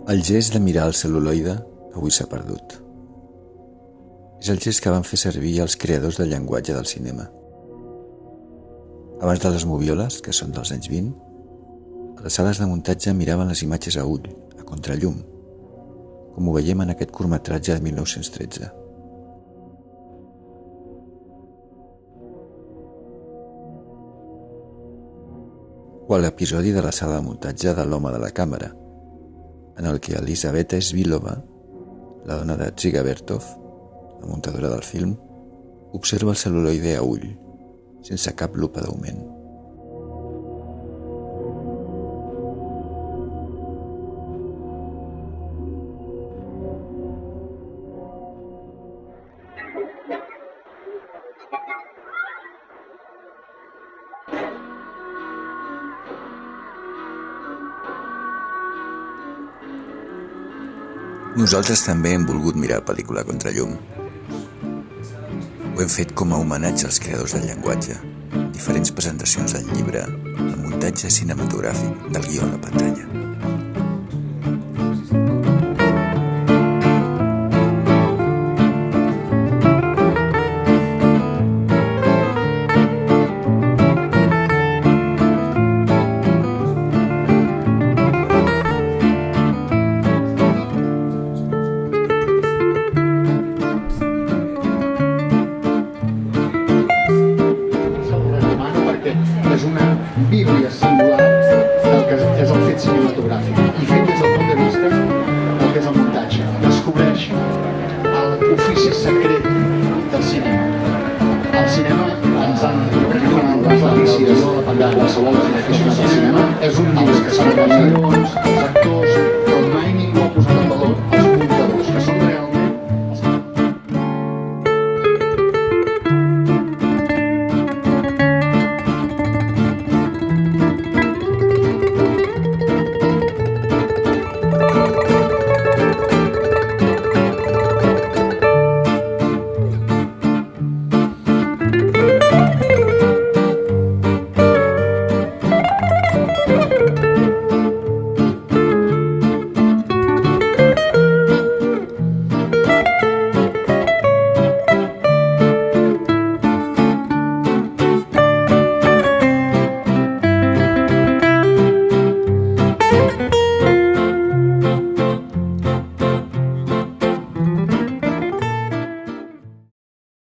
El gest de mirar el cel·luloide avui s'ha perdut. És el gest que van fer servir els creadors del llenguatge del cinema. Abans de les movioles, que són dels anys 20, a les sales de muntatge miraven les imatges a ull, a contrallum, com ho veiem en aquest curtmetratge de 1913. O a l'episodi de la sala de muntatge de l'home de la càmera, en el que Elisabeta Svilova, la dona de Dziga Vertov, la muntadora del film, observa el cel·luloide a ull, sense cap lupa d'augment. Nosaltres també hem volgut mirar pel·lícula a contrallum. Ho hem fet com a homenatge als creadors del llenguatge, diferents presentacions del llibre, el muntatge cinematogràfic del guió a la pantalla. És una bíblia singular del que és el fet cinematogràfic i fet des del punt de vista del que és el muntatge. Descobreix l'ofici secret del cinema. El cinema ens han donat les delícies de qualsevol aficionat al cinema. És un llibre que s'han de els actors,